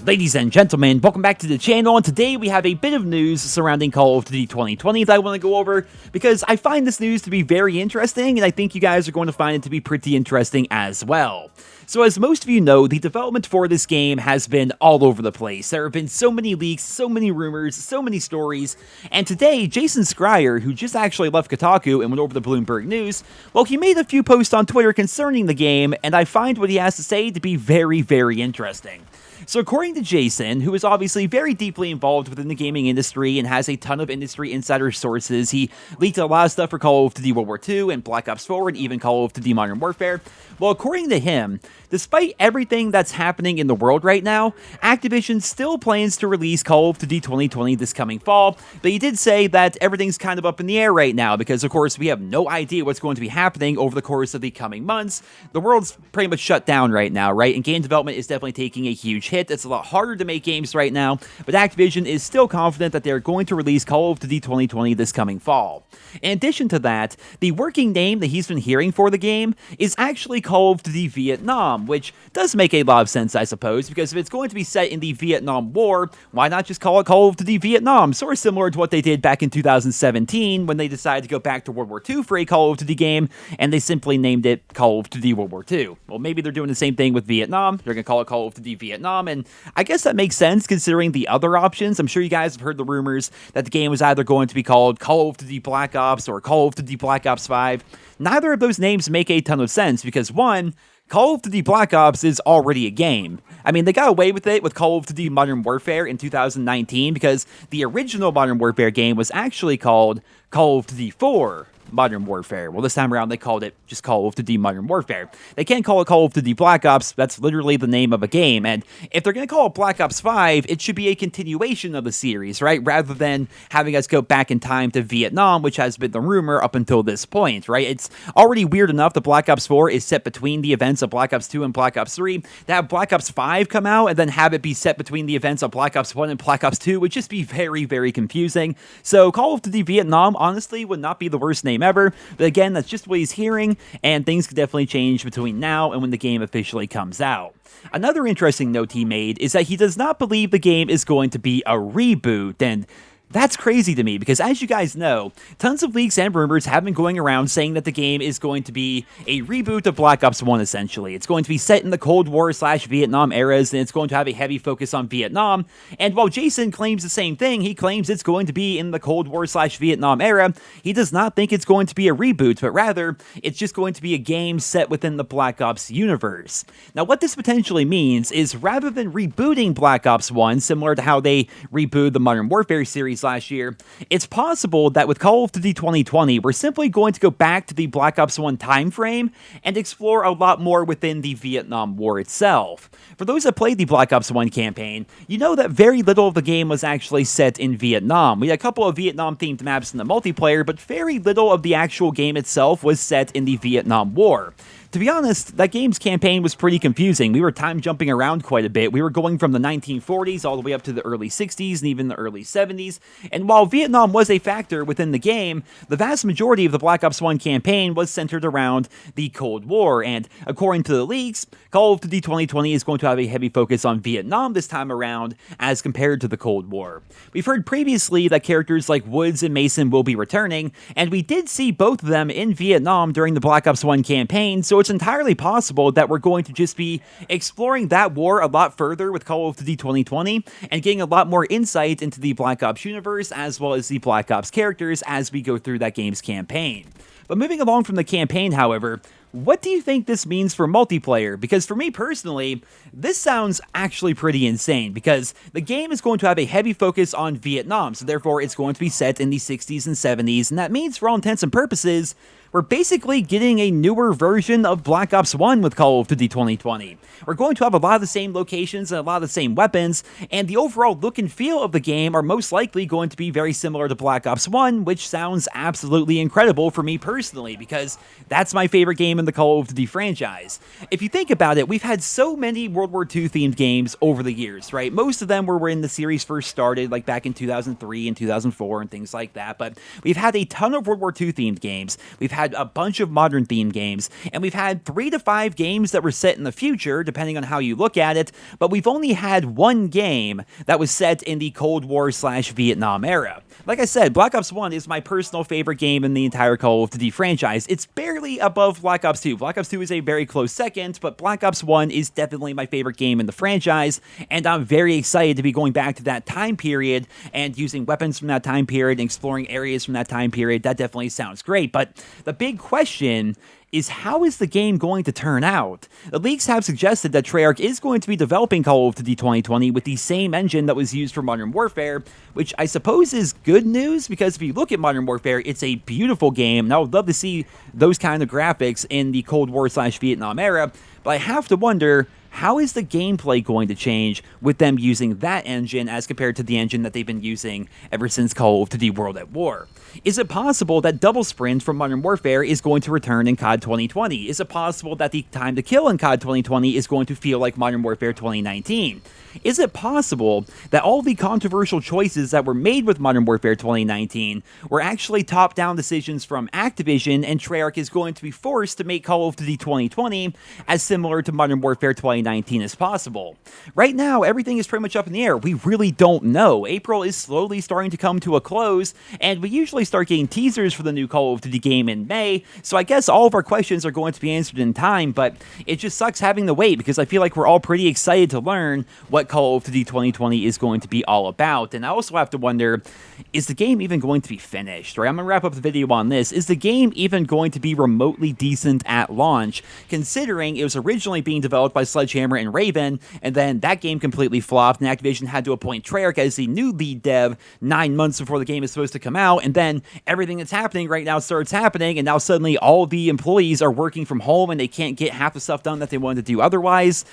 Ladies and gentlemen, welcome back to the channel, and today we have a bit of news surrounding Call of Duty 2020 that I want to go over, because I find this news to be very interesting, and I think you guys are going to find it to be pretty interesting as well. So as most of you know, the development for this game has been all over the place. There have been so many leaks, so many rumors, so many stories, and today, Jason Schreier, who just actually left Kotaku and went over to Bloomberg News, well, he made a few posts on Twitter concerning the game, and I find what he has to say to be very, very interesting. So according to Jason, who is obviously very deeply involved within the gaming industry and has a ton of industry insider sources, he leaked a lot of stuff for Call of Duty World War II and Black Ops 4 and even Call of Duty Modern Warfare. Well, according to him, despite everything that's happening in the world right now, Activision still plans to release Call of Duty 2020 this coming fall, but he did say that everything's kind of up in the air right now because, of course, we have no idea what's going to be happening over the course of the coming months. The world's pretty much shut down right now, right? And game development is definitely taking a huge hit. It's a lot harder to make games right now, but Activision is still confident that they're going to release Call of Duty 2020 this coming fall. In addition to that, the working name that he's been hearing for the game is actually Call of Duty Vietnam, which does make a lot of sense, I suppose, because if it's going to be set in the Vietnam War, why not just call it Call of Duty Vietnam? Sort of similar to what they did back in 2017 when they decided to go back to World War II for a Call of Duty game, and they simply named it Call of Duty World War II. Well, maybe they're doing the same thing with Vietnam. They're going to call it Call of Duty Vietnam, and I guess that makes sense considering the other options. I'm sure you guys have heard the rumors that the game was either going to be called Call of Duty Black Ops or Call of Duty Black Ops 5. Neither of those names make a ton of sense because, one, Call of Duty Black Ops is already a game. I mean, they got away with it with Call of Duty Modern Warfare in 2019 because the original Modern Warfare game was actually called Call of Duty 4 Modern Warfare. Well, this time around, they called it just Call of Duty Modern Warfare. They can't call it Call of Duty Black Ops. That's literally the name of a game. And if they're going to call it Black Ops 5, it should be a continuation of the series, right? Rather than having us go back in time to Vietnam, which has been the rumor up until this point, right? It's already weird enough that Black Ops 4 is set between the events of Black Ops 2 and Black Ops 3. To have Black Ops 5 come out and then have it be set between the events of Black Ops 1 and Black Ops 2 would just be very, very confusing. So Call of Duty Vietnam, honestly, would not be the worst name ever. But again, that's just what he's hearing, and things could definitely change between now and when the game officially comes out. Another interesting note he made is that he does not believe the game is going to be a reboot, and that's crazy to me because, as you guys know, tons of leaks and rumors have been going around saying that the game is going to be a reboot of Black Ops 1, essentially. It's going to be set in the Cold War/Vietnam eras, and it's going to have a heavy focus on Vietnam. And while Jason claims the same thing, he claims it's going to be in the Cold War/Vietnam era, he does not think it's going to be a reboot, but rather, it's just going to be a game set within the Black Ops universe. Now, what this potentially means is rather than rebooting Black Ops 1, similar to how they rebooted the Modern Warfare series last year, it's possible that with Call of Duty 2020, we're simply going to go back to the Black Ops 1 time frame and explore a lot more within the Vietnam War itself. For those that played the Black Ops 1 campaign, you know that very little of the game was actually set in Vietnam. We had a couple of Vietnam-themed maps in the multiplayer, but very little of the actual game itself was set in the Vietnam War. To be honest, that game's campaign was pretty confusing. We were time jumping around quite a bit. We were going from the 1940s all the way up to the early 60s and even the early 70s. And while Vietnam was a factor within the game, the vast majority of the Black Ops 1 campaign was centered around the Cold War. And according to the leaks, Call of Duty 2020 is going to have a heavy focus on Vietnam this time around as compared to the Cold War. We've heard previously that characters like Woods and Mason will be returning, and we did see both of them in Vietnam during the Black Ops 1 campaign, so it's entirely possible that we're going to just be exploring that war a lot further with Call of Duty 2020 and getting a lot more insight into the Black Ops universe as well as the Black Ops characters as we go through that game's campaign. But moving along from the campaign, however, what do you think this means for multiplayer? Because for me personally, this sounds actually pretty insane because the game is going to have a heavy focus on Vietnam, so therefore it's going to be set in the 60s and 70s, and that means for all intents and purposes, we're basically getting a newer version of Black Ops 1 with Call of Duty 2020. We're going to have a lot of the same locations and a lot of the same weapons, and the overall look and feel of the game are most likely going to be very similar to Black Ops 1, which sounds absolutely incredible for me personally, because that's my favorite game in the Call of Duty franchise. If you think about it, we've had so many World War II themed games over the years, right? Most of them were when the series first started, like back in 2003 and 2004 and things like that, but we've had a ton of World War II themed games. We've had had a bunch of modern theme games, and we've had 3 to 5 games that were set in the future, depending on how you look at it, but we've only had one game that was set in the Cold War/Vietnam era. Like I said, Black Ops 1 is my personal favorite game in the entire Call of Duty franchise. It's barely above Black Ops 2. Black Ops 2 is a very close second, but Black Ops 1 is definitely my favorite game in the franchise, and I'm very excited to be going back to that time period and using weapons from that time period and exploring areas from that time period. That definitely sounds great, but the big question is, how is the game going to turn out? The leaks have suggested that Treyarch is going to be developing Call of Duty 2020 with the same engine that was used for Modern Warfare, which I suppose is good news, because if you look at Modern Warfare, it's a beautiful game, and I would love to see those kind of graphics in the Cold War/Vietnam era, but I have to wonder, how is the gameplay going to change with them using that engine as compared to the engine that they've been using ever since Call of Duty World at War? Is it possible that Double Sprint from Modern Warfare is going to return in COD 2020? Is it possible that the time to kill in COD 2020 is going to feel like Modern Warfare 2019? Is it possible that all the controversial choices that were made with Modern Warfare 2019 were actually top-down decisions from Activision, and Treyarch is going to be forced to make Call of Duty 2020 as similar to Modern Warfare 2019 as possible? Right now, everything is pretty much up in the air. We really don't know. April is slowly starting to come to a close, and we usually start getting teasers for the new Call of Duty game in May, so I guess all of our questions are going to be answered in time, but it just sucks having to wait, because I feel like we're all pretty excited to learn what Call of Duty 2020 is going to be all about. And I also have to wonder, is the game even going to be finished? Right, I'm going to wrap up the video on this. Is the game even going to be remotely decent at launch, considering it was originally being developed by Sledgehammer and Raven, and then that game completely flopped, and Activision had to appoint Treyarch as the new lead dev 9 months before the game is supposed to come out, and then everything that's happening right now starts happening, and now suddenly all the employees are working from home, and they can't get half the stuff done that they wanted to do otherwise.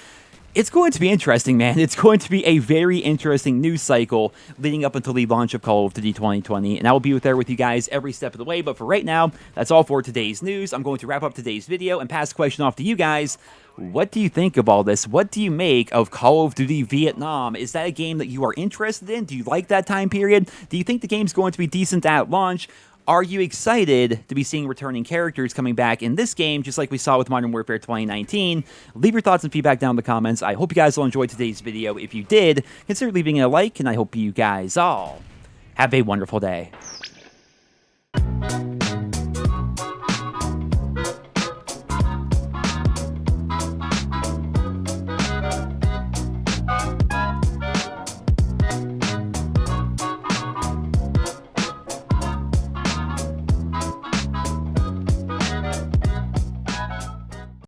It's going to be interesting, man. It's going to be a very interesting news cycle leading up until the launch of Call of Duty 2020, and I will be there with you guys every step of the way. But for right now, that's all for today's news. I'm going to wrap up today's video and pass the question off to you guys. What do you think of all this? What do you make of Call of Duty Vietnam? Is that a game that you are interested in? Do you like that time period? Do you think the game's going to be decent at launch? Are you excited to be seeing returning characters coming back in this game, just like we saw with Modern Warfare 2019? Leave your thoughts and feedback down in the comments. I hope you guys all enjoyed today's video. If you did, consider leaving a like, and I hope you guys all have a wonderful day.